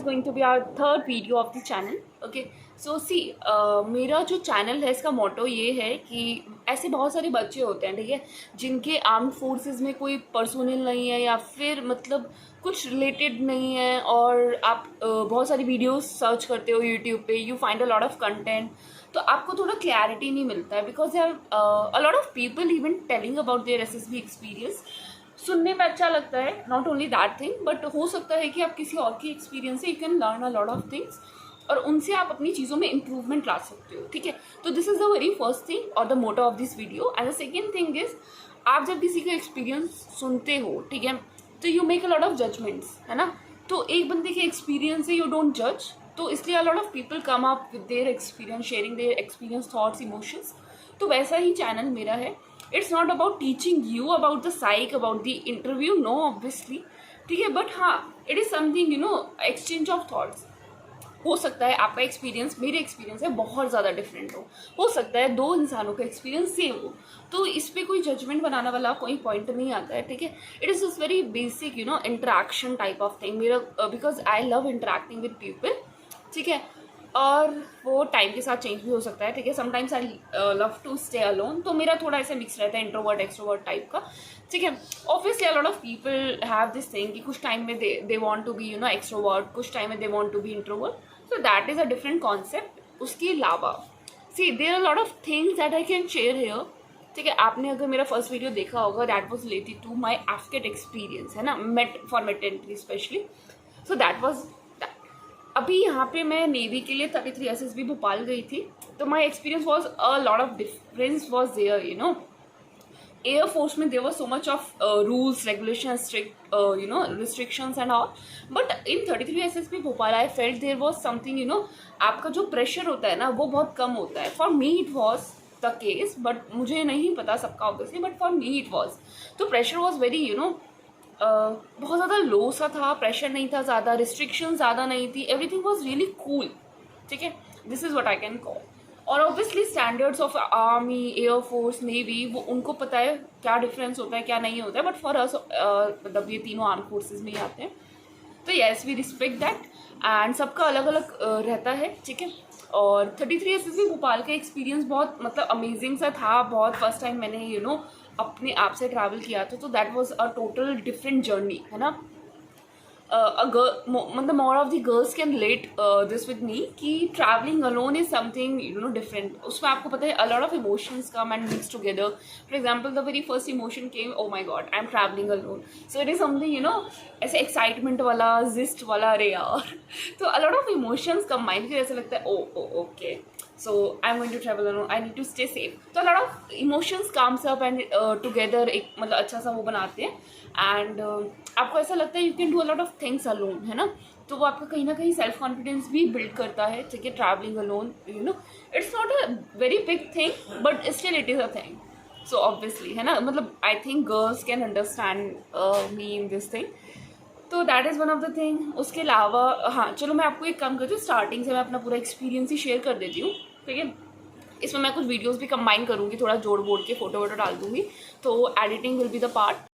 is going to be our third video of the channel. Okay, so see, मेरा जो channel है इसका मोटो ये है कि ऐसे बहुत सारे बच्चे होते हैं, ठीक है, जिनके आर्म्ड फोर्सेस में कोई पर्सोनल नहीं है या फिर मतलब कुछ रिलेटेड नहीं है, और आप बहुत सारी वीडियोस सर्च करते हो यूट्यूब पे, you find a lot of content, तो आपको थोड़ा क्लैरिटी नहीं मिलता है because there are a lot of people even telling about their SSB experience. सुनने में अच्छा लगता है, not only that thing, but हो सकता है कि आप किसी और की एक्सपीरियंस से you can learn a lot of things और उनसे आप अपनी चीज़ों में इम्प्रूवमेंट ला सकते हो. ठीक है, तो this is the very first thing और the motto of this video. And the second thing is, आप जब किसी का एक्सपीरियंस सुनते हो, ठीक है, तो you make a lot of judgements, है ना. तो एक बंदे के एक्सपीरियंस से यू डोंट जज, तो इसलिए a lot of people come up with their experience, sharing their experience, thoughts, emotions. तो वैसा ही चैनल मेरा है. It's not about teaching you about the psych, about the interview, no obviously, ठीक है, बट हाँ, it is something, you know, exchange of thoughts. हो सकता है आपका एक्सपीरियंस मेरे एक्सपीरियंस से बहुत ज़्यादा डिफरेंट हो सकता है दो इंसानों का एक्सपीरियंस सेम हो, तो इस पर कोई जजमेंट बनाने वाला कोई पॉइंट नहीं आता है. ठीक है, it is this very basic, you know, interaction type of thing मेरा, because I love interacting with people. ठीक है, और वो टाइम के साथ चेंज भी हो सकता है. ठीक है, sometimes I love to stay alone, तो मेरा थोड़ा ऐसा मिक्स रहता है इंट्रोवर्ट एक्सट्रोवर्ट टाइप का. ठीक है, obviously a lot of people have this thing कि कुछ टाइम में they want to be, you know, extrovert, कुछ टाइम में they want to be introvert. So that is a different concept. उसके अलावा see there are lot of things that I can share here. ठीक है, आपने अगर मेरा फर्स्ट वीडियो देखा होगा, that was related to my AFCAT experience, है ना, for met specially. So that was. अभी यहाँ पे मैं नेवी के लिए 33 SSB भोपाल गई थी, तो my experience was a lot of difference was there, you know. Air force में there was so much of rules, regulation, strict, you know, restrictions and all, but in 33 SSB Bhopal I felt there was something, you know, आपका जो pressure होता है ना वो बहुत कम होता है. For me it was the case, but मुझे नहीं पता सबका obviously, but for me it was. तो pressure was very, you know, बहुत ज़्यादा लो सा था, प्रेशर नहीं था ज़्यादा, रिस्ट्रिक्शन ज़्यादा नहीं थी, एवरीथिंग वॉज रियली कूल. ठीक है, this is what I can call. और obviously standards of army, air force, navy, वो उनको पता है क्या डिफरेंस होता है क्या नहीं होता है, बट फॉर अस मतलब ये तीनों आर्म फोर्सेज में ही आते हैं. तो yes, we respect that, and सबका अलग अलग रहता है. ठीक है, और 33 SSB भोपाल का एक्सपीरियंस बहुत मतलब अमेजिंग सा था. बहुत फर्स्ट टाइम मैंने, यू नो, अपने आप से ट्रैवल किया था, तो that was a total different journey, है ना. मतलब more of the girls can relate this with me कि travelling alone is something, you know, different. उसमें आपको पता है a lot of emotions come and mix together. For example, the very first emotion came, oh my God, I am travelling alone. So it is something, you no, ऐसे excitement वाला, gist वाला, अरे यार. तो अ लॉट ऑफ इमोशंस कंबाइन, फिर ऐसा लगता है ओ okay, so I'm going to travel alone, I need to stay safe. तो a lot of emotions comes up and together एक मतलब अच्छा सा वो बनाते हैं. एंड आपको ऐसा लगता है you can do a lot of things alone, है ना. तो वो आपका कहीं ना कहीं सेल्फ कॉन्फिडेंस भी बिल्ड करता है. ठीक है, travelling alone, you know, it's not a very big thing but still it is a thing. So obviously, है ना, मतलब I think girls can understand me in this thing. तो that is one of the thing. उसके अलावा हाँ, चलो मैं आपको एक काम करती हूँ, स्टार्टिंग से मैं अपना पूरा एक्सपीरियंस ही शेयर कर देती हूँ. ठीक है, इसमें मैं कुछ वीडियोस भी कंबाइन करूँगी, थोड़ा जोड़ बोड़ के फोटो वोटो डाल दूँगी, तो editing will be the part.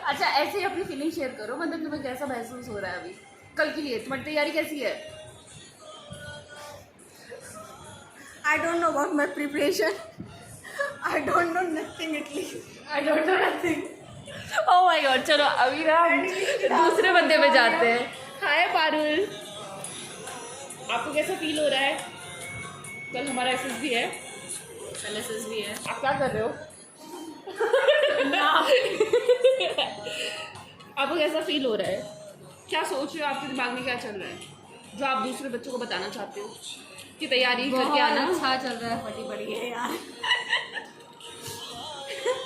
अच्छा, ऐसे ही अपनी फीलिंग शेयर करो, मतलब तुम्हें कैसा महसूस हो रहा है अभी कल के लिए, तुम्हारी तैयारी कैसी है? I don't know about my preparation. I don't know nothing at least. I don't know nothing. Oh my God, चलो अभी ना हम दूसरे बंदे पे जाते हैं. हाय पारुल, आपको कैसा फील हो रहा है? कल हमारा SSB है. कल SSB है, आप क्या कर रहे हो? आपको कैसा फील हो रहा है? क्या सोच रहे हो? आपके दिमाग में क्या चल रहा है जो आप दूसरे बच्चों को बताना चाहते हो कि तैयारी करके आना? अच्छा चल रहा है, फटी पड़ी है यार.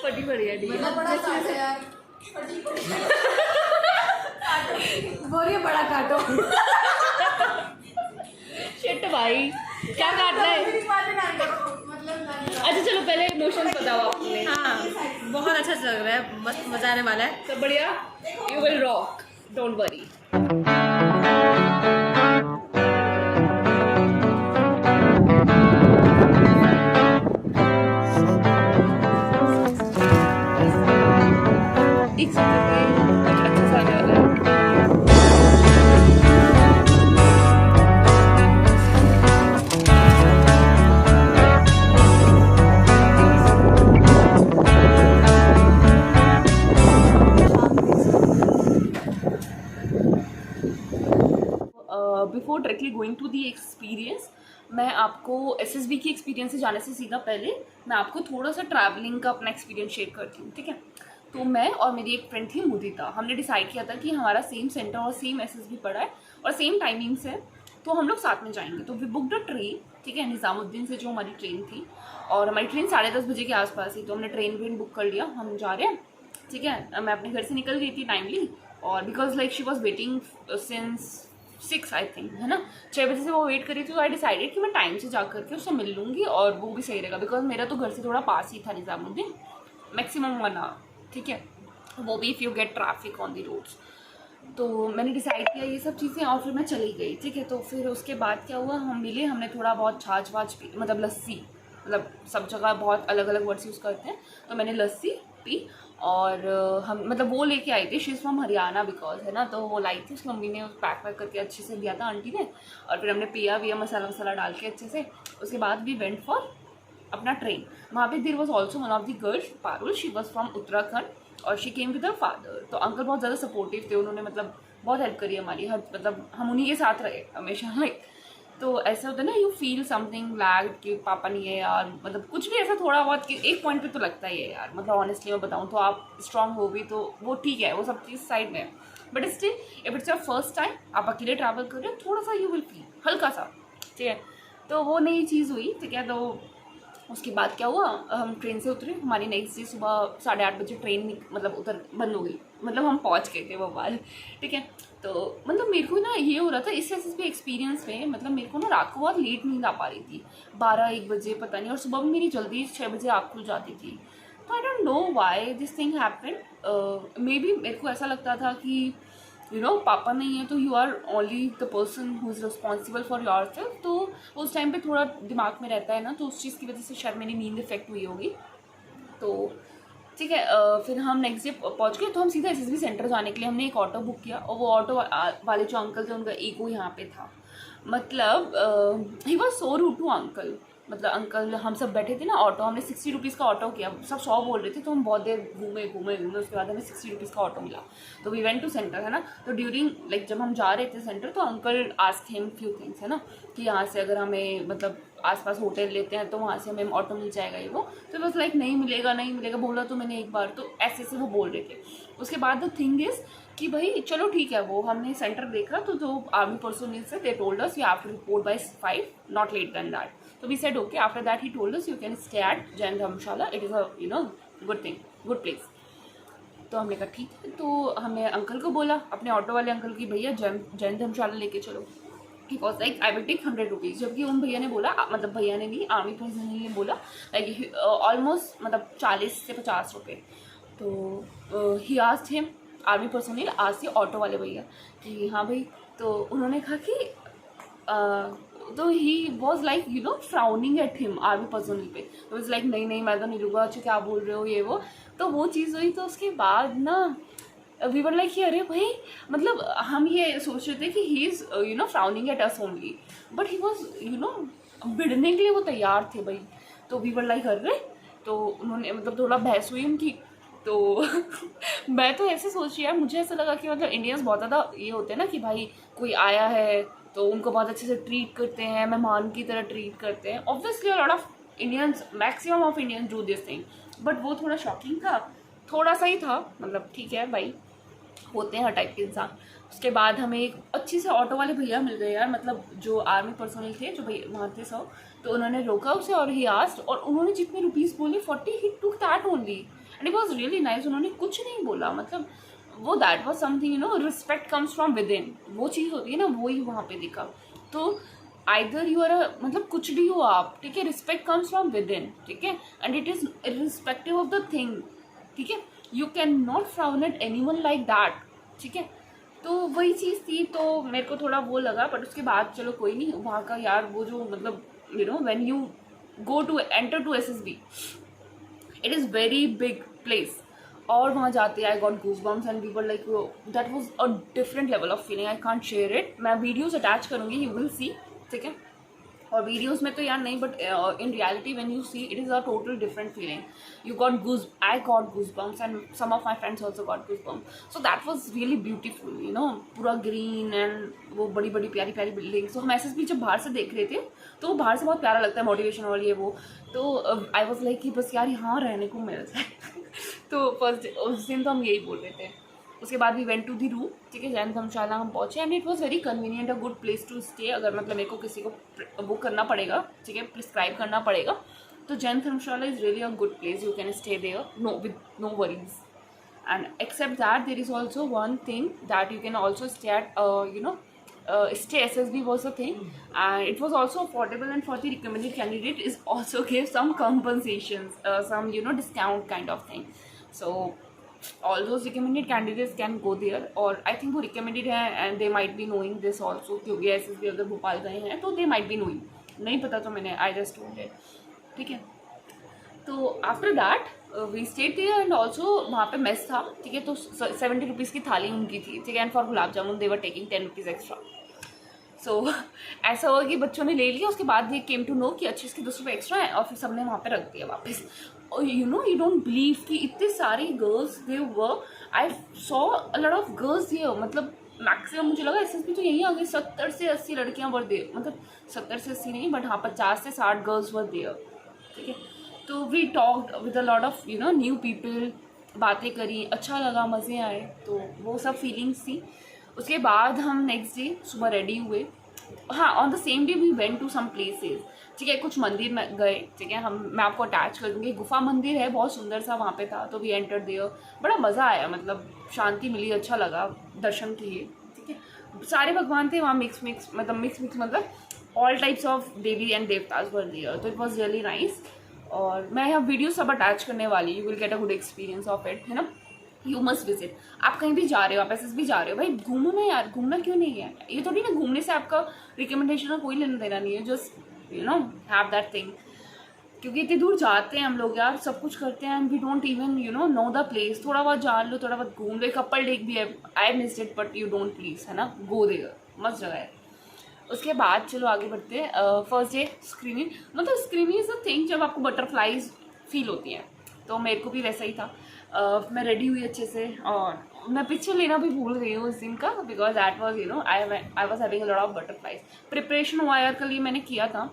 फटी पड़ी है. मतलब बड़ा यार, बोल रही है बड़ा काटो। शिट भाई, क्या काटना है? अच्छा चलो पहले इमोशन बताओ आपने। हाँ बहुत अच्छा लग रहा है, मस्त मजा आने वाला है। सब बढ़िया, you will rock, don't worry. एक सेकंड, कुछ अच्छा सा आने वाला है। Before directly going to the experience, मैं आपको एसएसबी की एक्सपीरियंस से जाने से सीधा पहले मैं आपको थोड़ा सा ट्रैवलिंग का अपना एक्सपीरियंस शेयर करती हूँ, ठीक है। तो मैं और मेरी एक फ्रेंड थी मुदिता, हमने डिसाइड किया था कि हमारा सेम सेंटर और सेम एसएसबी पड़ा है और सेम टाइमिंग्स है, तो हम लोग साथ में जाएंगे। तो वी बुकड अ ट्रेन, ठीक है, निज़ामुद्दीन से जो हमारी ट्रेन थी, और हमारी ट्रेन 10:30 बजे के आसपास थी। तो हमने ट्रेन बुक कर लिया, हम जा रहे हैं, ठीक है। मैं अपने घर से निकल गई थी टाइमली, और because like she was waiting since 6 I think, है ना, 6 बजे से वो वेट करी थी। तो आई डिसाइडेड कि मैं टाइम से जा करके उससे मिल लूँगी और वो भी सही रहेगा, बिकॉज मेरा तो घर से थोड़ा पास ही था निज़ामुद्दीन, मैक्सिमम 1 आवर, ठीक है, वो भी if you get traffic on the roads. तो मैंने डिसाइड किया ये सब चीज़ें, और फिर मैं चली गई, ठीक है। तो फिर उसके बाद क्या हुआ, हम मिले, हमने थोड़ा बहुत छाछ वाछ पी, मतलब लस्सी, मतलब सब जगह बहुत अलग अलग वर्ड्स यूज़ करते हैं, तो मैंने लस्सी पी। और हम मतलब वो लेके आई थी, she is from Haryana because, है ना, तो वो लाई थी, उसकी मम्मी ने पैक वैक करके अच्छे से दिया था आंटी ने, और फिर हमने पिया मसाला वसाला डाल के अच्छे से। उसके बाद वी वेंट फॉर अपना ट्रेन। वहाँ पे there was also one of the girls, Parul, she was from Uttarakhand, और she came with her father. तो अंकल बहुत ज़्यादा सपोर्टिव थे, उन्होंने मतलब बहुत हेल्प करी हमारी, हर मतलब हम उन्हीं के साथ रहे हमेशा, लाइक। तो ऐसा होता है ना, यू फील समथिंग लैग कि पापा नहीं है यार, मतलब कुछ भी ऐसा थोड़ा बहुत कि एक पॉइंट पे तो लगता ही है यार, मतलब ऑनेस्टली मैं बताऊँ तो आप स्ट्रांग हो भी तो वो ठीक है, वो सब चीज़ साइड में है, but still if it's your first time आप अकेले ट्रैवल कर रहे हो, थोड़ा सा यू विल फील हल्का सा, ठीक है। तो वो नई चीज़ हुई, ठीक है। तो उसके बाद क्या हुआ, हम ट्रेन से उतरे, हमारी नेक्स्ट डे सुबह 8:30 बजे ट्रेन मतलब उतर बंद हो गई, मतलब हम पहुंच गए थे भोपाल, ठीक है। तो मतलब मेरे को ना ये हो रहा था इस एक्सपीरियंस में, मतलब मेरे को ना रात को बहुत लेट नींद आ पा रही थी, 12-1 बजे पता नहीं, और सुबह भी मेरी जल्दी 6 बजे आँख खुल जाती थी। तो I don't know why this thing happened, may be मेरे को ऐसा लगता था कि यू नो पापा नहीं है तो you are only the person who is responsible for yourself, तो उस टाइम पे थोड़ा दिमाग में रहता है ना, तो उस चीज़ की वजह से शायद मेरी नींद इफेक्ट हुई होगी। तो ठीक है, फिर हम नेक्स्ट डे पहुंच गए, तो हम सीधा एसएसबी सेंटर जाने के लिए हमने एक ऑटो बुक किया, और वो ऑटो वाले जो अंकल थे उनका ईगो यहाँ पे था, मतलब he was so rude to uncle. मतलब अंकल, हम सब बैठे थे ना ऑटो, हमने 60 रुपीज़ का ऑटो किया, सब 100 बोल रहे थे, तो हम बहुत देर घूमे घूमे घूमे, उसके बाद हमें 60 रुपीज़ का ऑटो मिला। तो वी वेंट टू सेंटर, है ना। तो ड्यूरिंग लाइक जब हम जा रहे थे सेंटर, तो uncle ask him few things, है ना, कि यहाँ से अगर हमें मतलब आसपास होटल लेते हैं तो वहाँ से हमें ऑटो मिल जाएगा, ये वो। तो बस लाइक नहीं मिलेगा नहीं मिलेगा बोला तो मैंने एक बार, तो ऐसे से वो बोल रहे थे। उसके बाद द थिंग इज़ कि भाई चलो ठीक है, वो हमने सेंटर देखा, तो जो आर्मी पर्सनल से they told us you have to report by 5, not late than that. So we said okay. After that he told us you can stay at Jain Dharmshala. It is a good thing, good place. तो हमने कहा ठीक है। तो हमने uncle को बोला, अपने ऑटो वाले अंकल की, भैया जैन धर्मशाला लेके चलो। He was like I will take 100 rupees, जबकि उन भैया ने बोला, मतलब भैया ने नहीं, आर्मी पर्सन ने बोला लाइक ऑलमोस्ट मतलब 40 से 50 रुपये। तो he asked him, army person asked auto वाले भैया कि हाँ भाई, तो उन्होंने कहा कि तो he was like frowning at him, army personnel पे। तो इज़ लाइक नहीं नहीं मैं तो नहीं लूँगा, अच्छा क्या बोल रहे हो ये वो। तो वो चीज़ हुई। तो उसके बाद ना वी वर लाइक अरे भाई, मतलब हम ये सोच रहे थे कि he is frowning at us only, but he was भिड़ने के लिए वो तैयार थे भाई। तो वी वर लाइक अरे, तो उन्होंने मतलब थोड़ा बहस हुई उनकी। तो मैं तो ऐसे सोच रही यार, मुझे ऐसा लगा कि मतलब इंडियंस बहुत ज़्यादा ये होते हैं ना कि भाई कोई आया है तो उनको बहुत अच्छे से ट्रीट करते हैं, मेहमान की तरह ट्रीट करते हैं। Obviously lot of Indians, maximum of Indians do this thing, but वो थोड़ा शॉकिंग था, थोड़ा सा ही था, मतलब ठीक है भाई, होते हैं हर टाइप के इंसान। उसके बाद हमें एक अच्छी से ऑटो वाले भैया मिल गए यार, मतलब जो आर्मी पर्सनल थे, जो भैया वहाँ थे सब। तो उन्होंने रोका उसे और ही आस्क्ड, और उन्होंने जितने रुपीज़ बोले 40, he took that only and it was really nice. उन्होंने कुछ नहीं बोला, मतलब वो that was something, you know, respect comes from within. वो चीज़ होती है ना, वो ही वहाँ पे दिखा. तो आइदर यू आर मतलब कुछ भी हो आप, ठीक है, respect comes from with in, ठीक है, and it is irrespective of the thing, ठीक है. You can not frown at any one like that, ठीक है. तो वही चीज़ थी, तो मेरे को थोड़ा वो लगा. बट उसके बाद चलो कोई नहीं, वहाँ का यार वो जो मतलब you know when you go to enter to SSB, it is very big place. और वहाँ जाते I got goosebumps and we were like that was a different level of feeling. I can't share it. मैं videos attach करूँगी, you will see, ठीक है. और videos में तो यार नहीं, but in reality when you see it is a total different feeling. You got I got goosebumps and some of my friends also got goosebumps. So that was really beautiful, you know, पूरा green and वो बड़ी बड़ी प्यारी प्यारी building. सो हम SSB जब बाहर से देख रहे थे तो वो बाहर से बहुत प्यारा लगता है, मोटिवेशन और ये वो. तो आई वॉज लाइक कि बस यार यहाँ रहने को मिल जाए. तो फर्स्ट उस दिन तो हम यही बोल रहे थे. उसके बाद we went to the room, ठीक है, जैन धर्मशाला हम पहुँचे and it was very convenient, a good place to stay. अगर मतलब मेरे को किसी को वो करना पड़ेगा, ठीक है, प्रिस्क्राइब करना पड़ेगा, तो Jain dharamshala is really a good place. You can stay there no with no worries. And except that there is also one thing that you can also stay at, you know, stay SSB was a thing, and it was also affordable, and for the recommended candidate is also give some compensations, some, you know, discount kind of thing. So all those recommended candidates can go there, और I think वो recommended है and they might be knowing this also, क्योंकि SSB अगर भोपाल गए हैं तो they might be knowing. नहीं पता तो मैंने I just told it, ठीक है. तो after that we stayed there and also वहाँ पे मेस था, ठीक है. तो 70 रुपीज़ की थाली उनकी थी, ठीक है, and for gulab jamun they were taking 10 rupees extra. So ऐसा हुआ कि बच्चों ने ले लिया. उसके बाद दे केम टू नो कि अच्छे इसके 10 रुपये एक्स्ट्रा है, और फिर सबने वहाँ पे रख दिया वापस. और you know, you don't believe कि इतने सारी girls they were, I saw a lot of girls here. मतलब मैक्सिमम मुझे लगा SSB तो यहीं आ गई, 70 से 80 लड़कियाँ वर देयर, मतलब 70 से 80 नहीं, बट हाँ 50 से 60 गर्ल्स वर देयर, ठीक है. तो we talked with a lot of, you know, new people, बातें करी, अच्छा लगा, मज़े आए. तो वो सब फीलिंग्स थी. उसके बाद हम नेक्स्ट डे सुबह रेडी हुए. हाँ, on the same day we went to some places, ठीक है. कुछ मंदिर में गए, ठीक है. मैं आपको अटैच कर दूँगी. गुफा मंदिर है, बहुत सुंदर सा वहाँ पे था, तो वी एंटर देयर. बड़ा मज़ा आया, मतलब शांति मिली, अच्छा लगा, दर्शन किए, ठीक है. सारे भगवान थे वहाँ, मिक्स मतलब all types of devi and devtas were there. तो इट वॉज रियली नाइस. और मैं यहाँ वीडियो सब अटैच करने वाली, you will get a good experience of it, है ना. You must visit. आप कहीं भी जा रहे हो, आप SSB जा रहे हो, भाई घूमो ना यार. घूमना क्यों नहीं है? ये थोड़ी ना घूमने से आपका रिकमेंडेशन का कोई लेना देना नहीं है. Just you know have that thing. क्योंकि इतनी दूर जाते हैं हम लोग यार, सब कुछ करते हैं and we don't even, you know the place. थोड़ा बहुत जान लो, थोड़ा बहुत घूम लो. कपल लेक भी है, I missed it, but you don't please, है ना, गो देयर, मस्त जगह है. उसके बाद चलो आगे बढ़ते हैं. First day screening. मतलब स्क्रीनिंग इज़ अ थिंग जब आपको बटरफ्लाइज फील होती हैं, तो मेरे को भी वैसा ही था. मैं रेडी हुई अच्छे से, और मैं पिक्चर लेना भी भूल गई हूँ उस दिन का, because that was, you know, I was having a lot of butterflies. Preparation हुआ यार कल, ये मैंने किया था.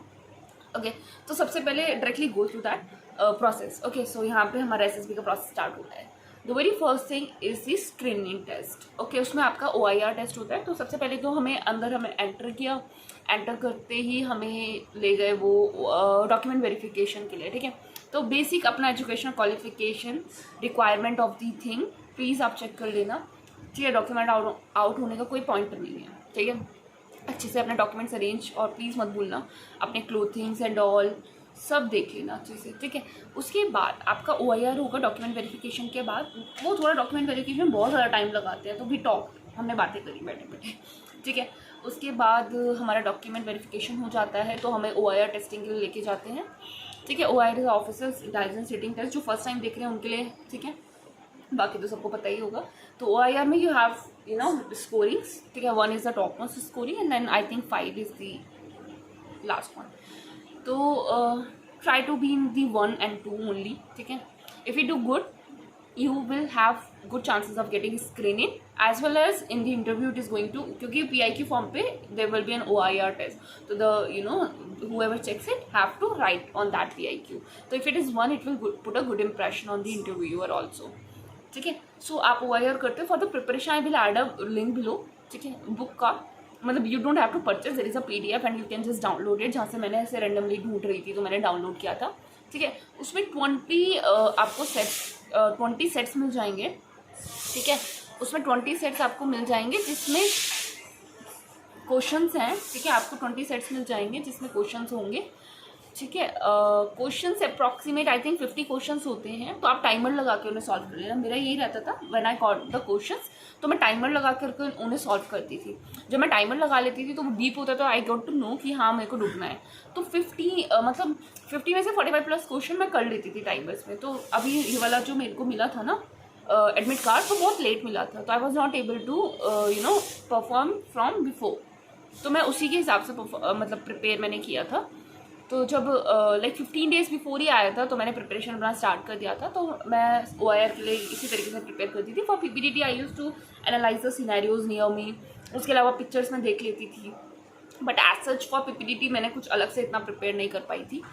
ओके, तो सबसे पहले directly go through that process. Okay, so यहाँ पे हमारा SSB का प्रोसेस स्टार्ट होता है. The very first thing is the screening test. Okay, उसमें आपका OIR टेस्ट होता है. तो सबसे पहले तो हमें एंटर किया. एंटर करते ही हमें ले गए वो डॉक्यूमेंट वेरिफिकेशन के लिए, ठीक है. तो बेसिक अपना educational qualification, requirement of the thing please आप चेक कर लेना, ठीक है. डॉक्यूमेंट आउट होने का कोई पॉइंट नहीं है, ठीक है. अच्छे से अपने डॉक्यूमेंट्स अरेंज, और प्लीज़ मत भूलना अपने क्लोथिंग्स एंड ऑल सब देख लेना अच्छे से, ठीक है. उसके बाद आपका OIR होगा डॉक्यूमेंट वेरिफिकेशन के बाद. वो थोड़ा डॉक्यूमेंट वेरिफिकेशन में बहुत ज़्यादा टाइम लगाते हैं, तो भी हमने बातें करी बैठे बैठे, ठीक है. उसके बाद हमारा डॉक्यूमेंट वेरिफिकेशन हो जाता है, तो हमें OIR टेस्टिंग के लिए लेके जाते हैं, ठीक है. OIR officers intelligence rating test, जो फर्स्ट टाइम देख रहे हैं उनके लिए, ठीक है. बाकी तो सबको पता ही होगा. तो OIR में you have, you know, scorings, ठीक है. 1 is the top most scoring and then I think 5 is the last one. तो try to be in the 1 and 2 only, ठीक है. If you do good, you will have good chances of getting screening, as well as in the interview it is going to, क्योंकि PIQ form पे there will be an OIR test, so the, you know, whoever checks it have to write on that PIQ. so if it is 1, it will put a good impression on the interviewer also, ठीक है. सो आप OIR करते हो. For the preparation I will add a link below, ठीक है. Book का मतलब you don't have to purchase, there is a PDF and you can just download it, जहाँ से मैंने ऐसे रेंडमली ढूंढ रही थी तो मैंने डाउनलोड किया था, ठीक है. उसमें 20 आपको सेट्स 20 सेट्स मिल जाएंगे, ठीक है। उसमें 20 सेट्स आपको मिल जाएंगे जिसमें क्वेश्चंस हैं, ठीक है। आपको 20 सेट्स मिल जाएंगे जिसमें क्वेश्चंस होंगे, ठीक है। Questions approximate I think 50 questions होते हैं, तो आप टाइमर लगा के उन्हें सॉल्व कर लेना। मेरा यही रहता था when I got the questions, तो मैं टाइमर लगा करके उन्हें सॉल्व करती थी। जब मैं टाइमर लगा लेती थी तो वो डीप होता था, आई गॉट टू नो कि हाँ मेरे को डूबना है। तो 50 में से 45 प्लस क्वेश्चन मैं कर लेती थी टाइमर्स में। तो अभी ये वाला जो मेरे को मिला था ना एडमिट कार्ड, तो बहुत लेट मिला था, तो I was not able to perform from before. तो मैं उसी के हिसाब से मतलब प्रिपेयर मैंने किया था। तो जब लाइक 15 डेज बिफोर ही आया था तो मैंने प्रिपरेशन अपना स्टार्ट कर दिया था। तो मैं OIR के लिए इसी तरीके से प्रिपेयर करती थी। For PPTT I use to analyse the scenarios near me, उसके अलावा पिक्चर्स में देख लेती थी, but as such for PPTT मैंने कुछ अलग से इतना प्रिपेयर नहीं कर पाई थी।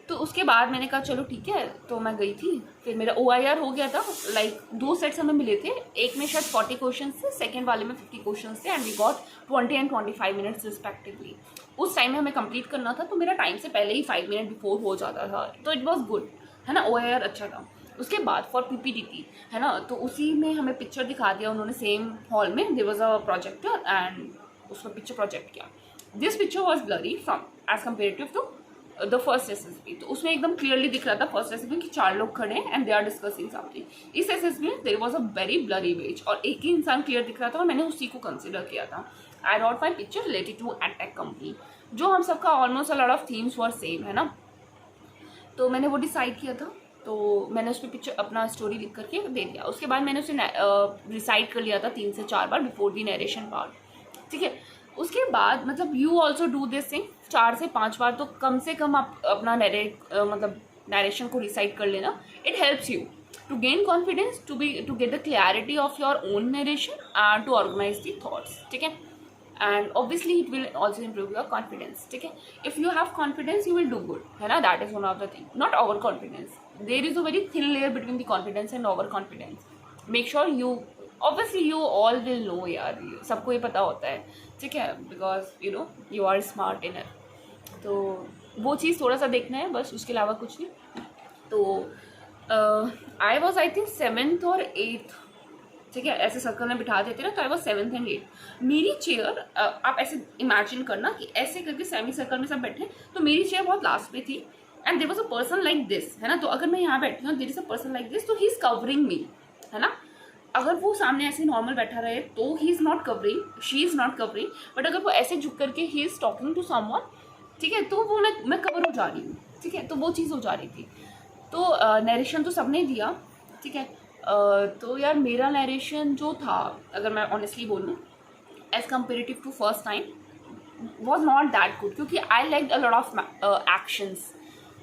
तो उसके बाद मैंने कहा चलो ठीक है, तो मैं गई थी। फिर मेरा OIR हो गया था, लाइक 2 सेट्स हमें मिले थे, एक में शायद 40 क्वेश्चन थे, सेकेंड वाले में 50 क्वेश्चन थे, and we got 20 and 25 minutes respectively. उस टाइम में हमें कंप्लीट करना था, तो मेरा टाइम से पहले ही 5 मिनट बिफोर हो जाता था, तो इट वॉज गुड, है ना। OIR अच्छा था। उसके बाद फॉर PPTT, है ना, तो उसी में हमें पिक्चर दिखा दिया उन्होंने, सेम हॉल में there was a projector and उसमें पिक्चर प्रोजेक्ट किया। This picture was blurry from as comparative to the first SSB। तो उसमें एकदम क्लियरली दिख रहा था फर्स्ट SSB में कि 4 लोग खड़े हैं and they are discussing something. इस SSB में there was a very blurry image और एक ही इंसान क्लियर दिख रहा था और मैंने उसी को कंसिडर किया था। I wrote my picture related to edtech company, जो हम सबका almost a lot of themes were same, है ना। तो मैंने वो डिसाइड किया था, तो मैंने उस पर पिक्चर अपना स्टोरी लिख करके दे दिया। उसके बाद मैंने उसे रिसाइड कर लिया था 3 से 4 बार बिफोर दी नरेशन पार्ट, ठीक है। उसके बाद मतलब you also do this thing 4 से 5 बार, तो कम से कम आप अपना मतलब नरेशन को रिसाइड कर लेना। It helps you to gain confidence, to get the clarity of your own narration and to organise the thoughts, ठीक है। And obviously it will also improve your confidence, ठीक है। If you have confidence you will do good, है ना। That is one of the thing, not over confidence. There is a very thin layer between the confidence and over confidence. Make sure you, obviously you all will know यार, सबको ये पता होता है, ठीक है, because you know you are smart in it. तो वो चीज़ थोड़ा सा देखना है बस, उसके अलावा कुछ नहीं। तो I was I think 7th और 8th, ठीक है, ऐसे सर्कल में बिठा देते ना, तो I was 7th and 8th। मेरी चेयर आप ऐसे इमेजिन करना कि ऐसे करके सेमी सर्कल में सब बैठे, तो मेरी चेयर बहुत लास्ट में थी and there was a person like this, है ना। तो अगर मैं यहाँ बैठी हूँ, there is a person like this, तो ही इज कवरिंग मी, है ना। अगर वो सामने ऐसे नॉर्मल बैठा रहे तो he is not covering, she is not covering, but अगर वो ऐसे झुक करके he is talking to someone, ठीक है, तो वो मैं कवर हो जा रही हूँ, ठीक है। तो वो चीज़ हो जा रही थी। तो नरेशन तो सबने दिया, ठीक है। तो यार मेरा नरेशन जो था, अगर मैं ऑनेस्टली बोलूँ, as comparative to first time was not that good, क्योंकि I like a lot of actions,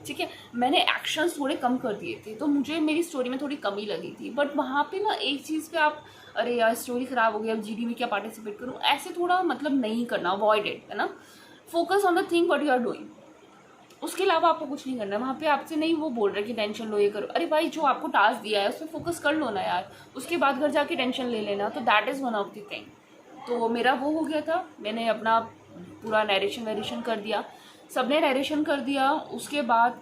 ठीक है। मैंने एक्शंस थोड़े कम कर दिए थे, तो मुझे मेरी स्टोरी में थोड़ी कमी लगी थी। बट वहाँ पे ना एक चीज़ पे आप, अरे यार स्टोरी ख़राब हो गई, अब GD में क्या पार्टिसिपेट करूँ, ऐसे थोड़ा मतलब नहीं करना, अवॉइड इट, है ना। Focus on the thing what you are doing, उसके अलावा आपको कुछ नहीं करना है। वहाँ पे आपसे नहीं वो बोल रहे कि टेंशन लो, ये करो। अरे भाई जो आपको टास्क दिया है उस पर फोकस कर लो ना यार, उसके बाद घर जाके टेंशन ले लेना। तो that is one of the thing. तो मेरा वो हो गया था, मैंने अपना पूरा नरेशन कर दिया, सबने नरेशन कर दिया। उसके बाद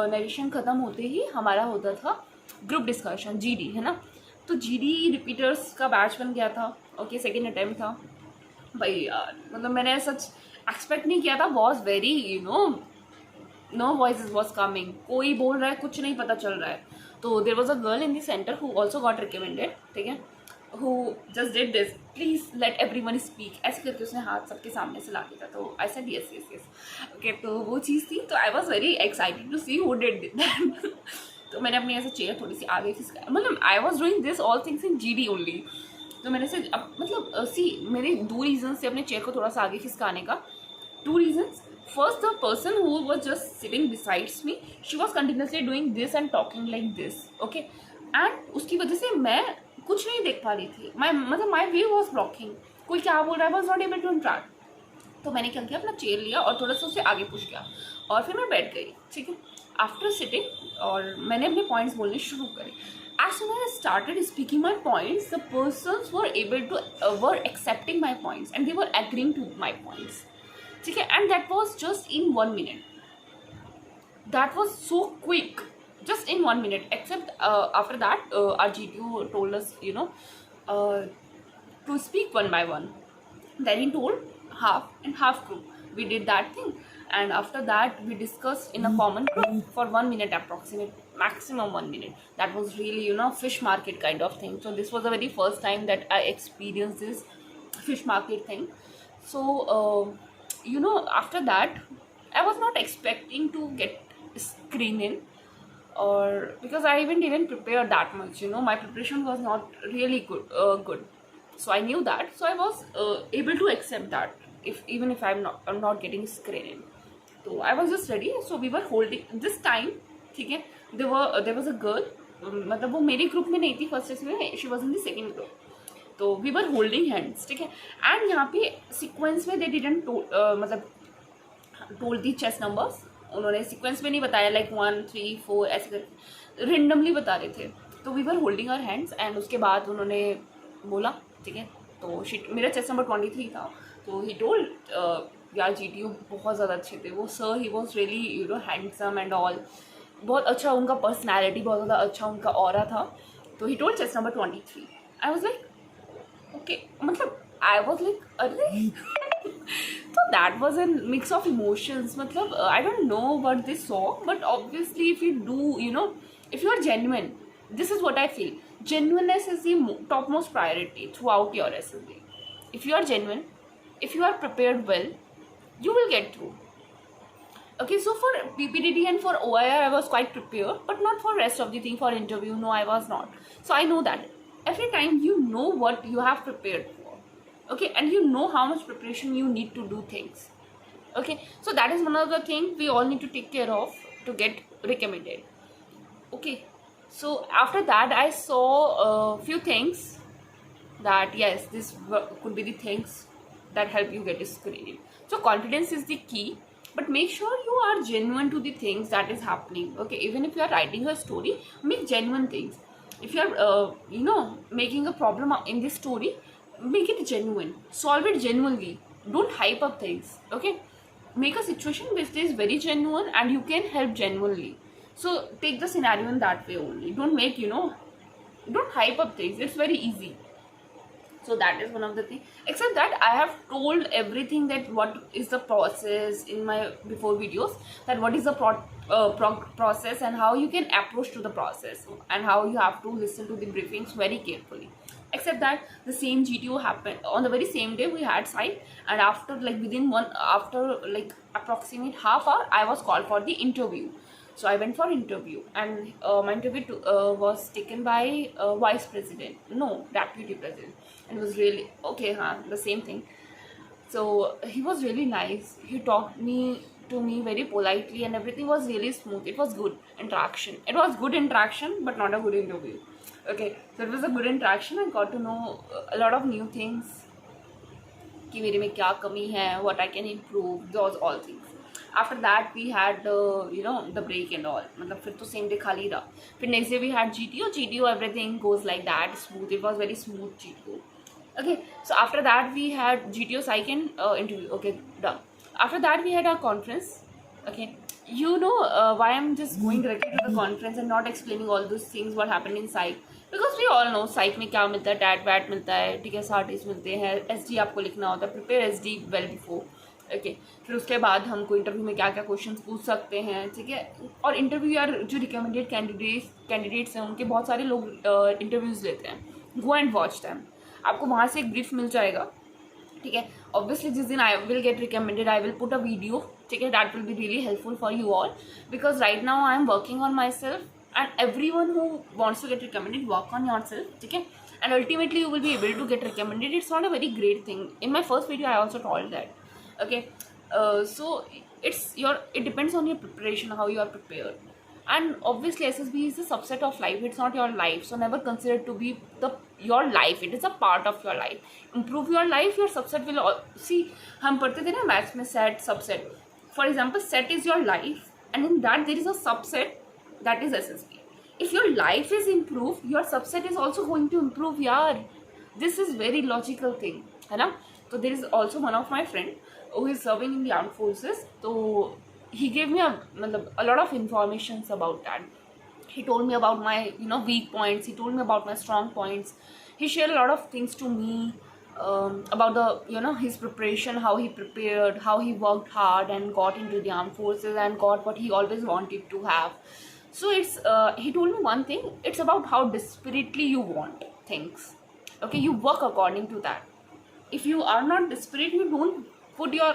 नरेशन ख़त्म होते ही हमारा होता था ग्रुप डिस्कशन, GD, है ना। तो GD रिपीटर्स का बैच बन गया था, ओके, सेकेंड अटैम्प्ट था। भाई यार मतलब मैंने सच एक्सपेक्ट नहीं किया था, was very no voice was coming, कोई बोल रहा है, कुछ नहीं पता चल रहा है। तो there was a girl in the centre who also got recommended, ठीक है, who just did this, please let everyone speak, ऐसे करके उसने हाथ सबके सामने से ला दिया था। तो I said yes yes yes, okay. तो वो चीज़ थी, तो I was very excited to see who did that. तो मैंने अपनी ऐसे चेयर थोड़ी सी आगे खिसकाया, मतलब I was doing this all things in GD only. तो मैंने से मतलब मेरे 2 रीजन से अपने चेयर को थोड़ा सा आगे खिसकाने का, 2 reasons. First, the person who was just sitting besides me, she was continuously doing this and talking like this, okay. And उसकी वजह से मैं कुछ नहीं देख पा रही थी, my view was blocking, कोई क्या बोल रहा है, was not able to interact। तो मैंने क्या किया, अपना चेयर लिया और थोड़ा सा उसे आगे पुश किया और फिर मैं बैठ गई, ठीक है। आफ्टर सिटिंग, और मैंने अपने पॉइंट्स बोलने शुरू करे। As soon as I started speaking my points, the persons were able to were accepting my points and they were agreeing to my points, ठीक है। And that was just in 1 minute, that was so quick, just in 1 minute. Except after that, our GTO told us, to speak one by one. Then he told half and half group. We did that thing, and after that we discussed in a common group for 1 minute approximate, maximum 1 minute. That was really, fish market kind of thing. So this was the very first time that I experienced this fish market thing. So after that, I was not expecting to get screening, or because I didn't prepare that much. My preparation was not really good. So I knew that, so I was able to accept that, even if I'm not getting screening. So I was just ready. So we were holding this time, ठीक है. There was a girl, मतलब वो मेरे group में नहीं थी first में, she was in the second group. तो वी वर होल्डिंग हैंड्स, ठीक है. एंड यहाँ पे सीक्वेंस में दे डिडंट मतलब टोल्ड दी चेस नंबर्स. उन्होंने सीक्वेंस में नहीं बताया लाइक 1 3 4 ऐसे करके रेंडमली बता रहे थे. तो we were holding our hands and उसके बाद उन्होंने बोला, ठीक है. तो मेरा चेस नंबर 23 था. तो ही टोल्ड यार GTO बहुत ज़्यादा अच्छे थे वो sir. He was really handsome and all. बहुत अच्छा उनका पर्सनैलिटी, बहुत ज़्यादा अच्छा उनका ऑरा था. तो he told chess number 23. I was like okay, मतलब आई वॉज लाइक अरे. So that was a mix of emotions. मतलब I don't know what they saw, but obviously if you do, if you are genuine, this is what I feel. Genuineness is the topmost priority throughout your SSB. If you are genuine, if you are prepared well, you will get through. Okay, so for PPDD and for OIR, I was quite prepared, but not for rest of the thing. For interview, no, I was not. So I know that every time you know what you have prepared for. Okay, and you know how much preparation you need to do things. Okay, so that is one of the things we all need to take care of to get recommended. Okay, so after that I saw a few things that yes, this could be the things that help you get screening. So confidence is the key, but make sure you are genuine to the things that is happening. Okay, even if you are writing a story, make genuine things. If you are making a problem in this story, make it genuine, solve it genuinely, don't hype up things. Okay, make a situation which is very genuine and you can help genuinely. So take the scenario in that way only. Don't make, don't hype up things. It's very easy. So that is one of the things. Except that I have told everything, that what is the process in my before videos, that what is the process and how you can approach to the process and how you have to listen to the briefings very carefully. Except that the same GTO happened on the very same day. We had site, and after like approximate half hour, I was called for the interview. So I went for interview, and my interview was taken by vice president, no, deputy president, and it was really okay. The same thing. So he was really nice. He talked to me very politely, and everything was really smooth. It was good interaction. It was good interaction, but not a good interview. Okay, so it was a good interaction. I got to know a lot of new things. कि मेरे में क्या कमी है, what I can improve, those all things. After that we had the break and all. मतलब फिर तो same day खाली रहा. फिर next day we had GTO. Everything goes like that, smooth. It was very smooth GTO. Okay, so after that we had GTO psych and interview. Okay, done. After that we had our conference. Okay, why I'm just going directly to the conference and not explaining all those things what happened in psych, because we all know psych में क्या मिलता है, TET VAT मिलता है, ठीक है, सार्टिस मिलते हैं, SD आपको लिखना होता है, prepare SD well before. Okay, फिर उसके बाद हमको इंटरव्यू में क्या क्या क्वेश्चंस पूछ सकते हैं, ठीक है. और इंटरव्यू यार जो रिकमेंडेड कैंडिडेट्स हैं उनके बहुत सारे लोग इंटरव्यूज़ लेते हैं. Go and watch them. आपको वहाँ से एक ब्रीफ मिल जाएगा, ठीक है. ऑब्वियसली जिस दिन I will get recommended I will put a video, ठीक है. That will be really helpful for you all, because right now I am working on my self, and everyone who wants to get recommended, work on yourself, okay, and ultimately you will be able to get recommended. It's not a very great thing. In my first video I also told that. Okay, so it depends on your preparation, how you are prepared. And obviously SSB is a subset of life, it's not your life, so never consider it to be your life. It is a part of your life. Improve your life, your subset will see. हम पढ़ते थे ना maths में set subset. For example, set is your life, and in that there is a subset, that is SSB. If your life is improved, your subset is also going to improve. यार, this is very logical thing, है ना. So there is also one of my friend who is serving in the armed forces. So he gave me a lot of informations about that. he told me about my weak points, he told me about my strong points, he shared a lot of things to me, about the his preparation, how he prepared, how he worked hard and got into the armed forces and got what he always wanted to have. So it's he told me one thing, it's about how desperately you want things. Okay, you work according to that. If you are not desperate, you don't put your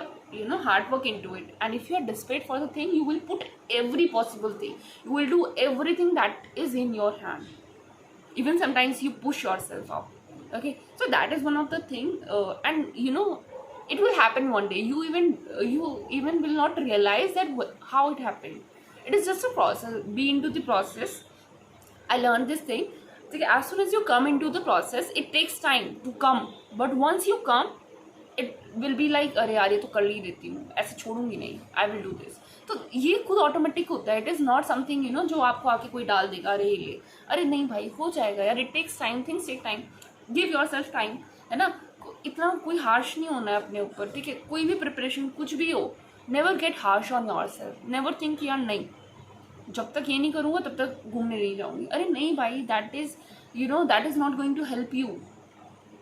hard work into it. And if you are desperate for the thing, you will put every possible thing, you will do everything that is in your hand. Even sometimes you push yourself up. Okay, so that is one of the thing, and it will happen one day. You even will not realize that how it happened. It is just a process. Be into the process. I learned this thing. As soon as you come into the process, it takes time to come, but once you come, it will be like, अरे यार ये तो कर ही देती हूँ, ऐसे छोड़ूंगी नहीं, I will do this. तो ये खुद ऑटोमेटिक होता है. इट इज़ नॉट समथिंग जो आपको आके कोई डाल देगा, अरे ये अरे नहीं भाई हो जाएगा यार. It takes time, things take time. Give yourself time, है ना. इतना कोई हार्श नहीं होना है अपने ऊपर. ठीक है, कोई भी प्रिपरेशन कुछ भी हो, never get harsh on your self. Never think यार नहीं, जब तक ये नहीं करूँगा तब तक घूमने नहीं जाऊँगी. अरे नहीं भाई, that is not going to help you.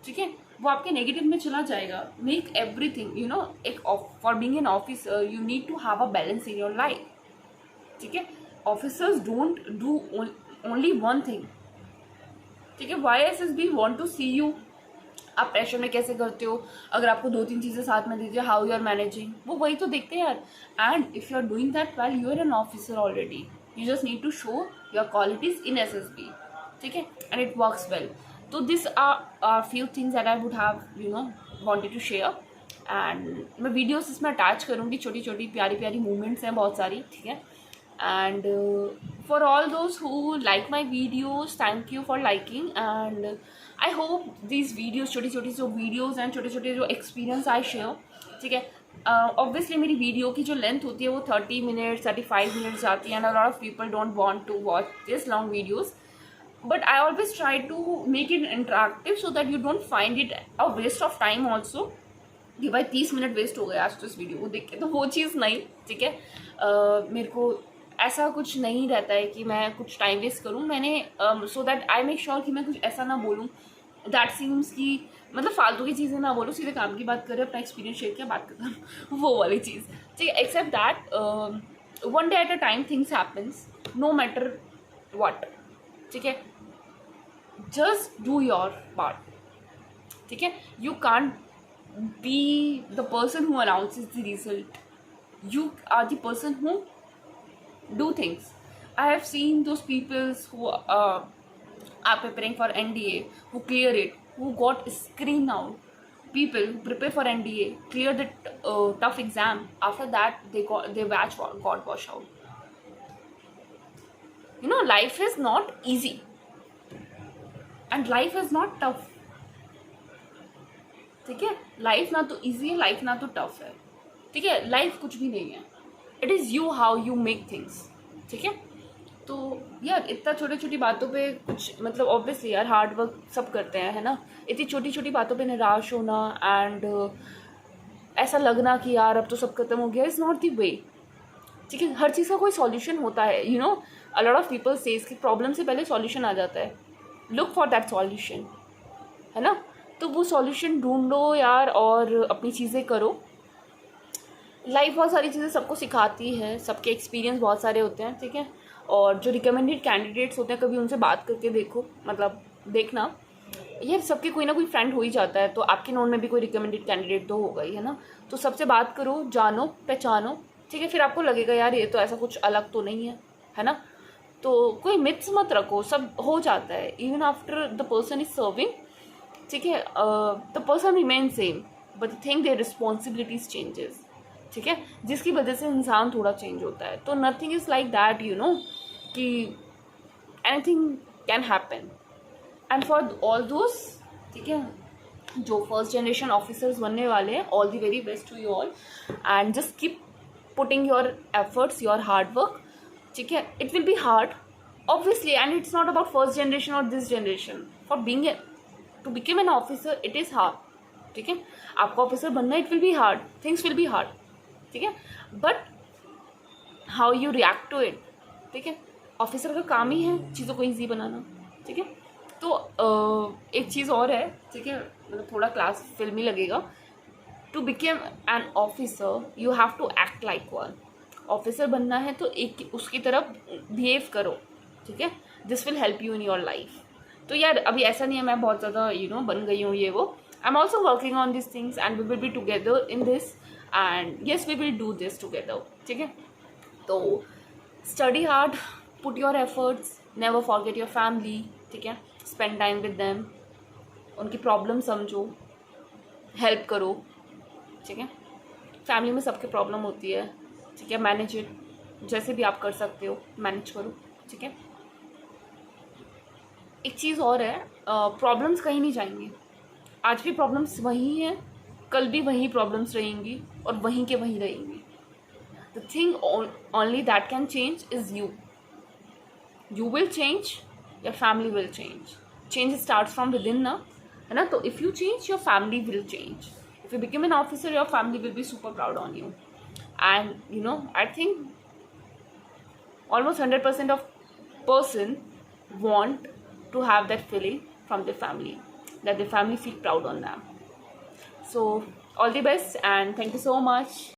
ठीक है, वो आपके नेगेटिव में चला जाएगा. मेक एवरीथिंग एक for being an officer you need to have a balance in your life. ठीक है, officers don't do only one thing. ठीक है, YSSB want to see you आप प्रेशर में कैसे करते हो. अगर आपको 2-3 चीज़ें साथ में दीजिए, हाउ यू आर मैनेजिंग, वो वही तो देखते हैं यार. And if you are doing that well, you are an officer already. You just need to show your qualities in SSB. ठीक है, एंड इट वर्क्स वेल. तो this are few things that I would have wanted to share. And मैं videos इसमें attach करूँगी, छोटी छोटी प्यारी प्यारी मूवमेंट्स हैं बहुत सारी. ठीक है, and for all those who like my videos, thank you for liking. And I hope these videos, छोटी छोटी जो वीडियोज़ हैं, छोटे छोटे जो एक्सपीरियंस आई शेयर. ठीक है, ऑब्वियसली मेरी वीडियो की जो लेंथ होती है वो 30 मिनट्स 35 मिनट्स जाती है. And a lot of people don't want to watch this long videos, but I always try to make it interactive so that you don't find it a waste of time also. कि भाई 30 minute waste हो गए आज तो इस video को देख के, तो वो चीज़ नहीं. ठीक है, मेरे को ऐसा कुछ नहीं रहता है कि मैं कुछ टाइम वेस्ट करूँ. मैंने so that I make sure कि मैं कुछ ऐसा ना बोलूँ दैट सीम्स कि मतलब फालतू की चीज़ें ना बोलूँ, सीधे काम की बात करें, अपना एक्सपीरियंस शेयर किया, बात करता वो वाली चीज़. ठीक है, except that one day at a time things happens, no matter what. ठीक है, जस्ट डू योर पार्ट. ठीक है, you can't be the person who announces the result. You are the person who do things. I have seen those people who are preparing for NDA, who clear it, who got screened out. People who prepare for NDA, clear the tough exam. After that, their batch got washed out. Life is not easy, and life is not tough. ठीक है, life ना तो easy है, life ना तो tough है. ठीक है, लाइफ कुछ भी नहीं है. It is you, how you make things. ठीक है, तो यार इतना छोटी छोटी बातों पे कुछ मतलब ऑब्वियसली यार हार्ड वर्क सब करते हैं, है ना. इतनी छोटी छोटी बातों पे निराश होना एंड ऐसा लगना कि यार अब तो सब खत्म हो गया, इज़ नॉट द वे. ठीक है, हर चीज़ का कोई सॉल्यूशन होता है. A lot of people says कि प्रॉब्लम से पहले सॉल्यूशन आ जाता है. लुक फॉर दैट सॉल्यूशन, है ना. तो वो सॉल्यूशन ढूंढो यार और अपनी चीज़ें करो. लाइफ बहुत सारी चीज़ें सबको सिखाती है, सबके एक्सपीरियंस बहुत सारे होते हैं. ठीक है, और जो रिकमेंडेड कैंडिडेट्स होते हैं कभी उनसे बात करके देखो, मतलब देखना यार सबके कोई ना कोई फ्रेंड हो ही जाता है. तो आपके नोन में भी कोई रिकमेंडेड कैंडिडेट तो होगा ही, है ना. तो सबसे बात करो, जानो, पहचानो. ठीक है, फिर आपको लगेगा यार ये तो ऐसा कुछ अलग तो नहीं है ना. तो कोई मिथ्स मत रखो, सब हो जाता है. Even after the person is serving, ठीक है, the person remain same, but the thing there responsibilities changes. ठीक है, जिसकी वजह से इंसान थोड़ा चेंज होता है. तो नथिंग इज़ लाइक दैट कि anything can happen. And for all those, ठीक है, जो फर्स्ट जनरेशन ऑफिसर्स बनने वाले हैं, all the very best to you all. And just keep putting your efforts, your hard work. ठीक है, it will be hard obviously, and it's not about first generation और this generation. For being to become an officer it is hard. ठीक है, आपको officer बनना, it will be hard, things will be hard. ठीक है, but how you react to it, ठीक है, officer का काम ही है चीज़ों को ईजी बनाना, ठीक है। तो एक चीज़ और है, ठीक है, मतलब थोड़ा क्लास फिल्मी लगेगा। To became an officer you have to act like one. Officer बनना है तो एक उसकी तरफ बिहेव करो, ठीक है। This will help you in your life. तो यार अभी ऐसा नहीं है मैं बहुत ज़्यादा बन गई हूँ ये वो। I am also working on this things and we will be together in this and yes we will do this together, ठीक है। तो study hard, put your efforts, never forget your family, ठीक है। स्पेंड टाइम विद देम, उनकी problem समझो, help करो, ठीक है। फैमिली में सबके प्रॉब्लम होती है, ठीक है। मैनेज इट, जैसे भी आप कर सकते हो मैनेज करो, ठीक है। एक चीज़ और है, प्रॉब्लम्स कहीं नहीं जाएंगी। आज भी प्रॉब्लम्स वहीं हैं, कल भी वहीं प्रॉब्लम्स रहेंगी और वहीं के वहीं रहेंगी। The thing only that can change is you. You will change, your family will change. Change start from with in ना, है ना। तो if you change your family will change. If you become an officer, your family will be super proud on you. And I think almost 100% of person want to have that feeling from their family, that their family feel proud on them. So all the best and thank you so much.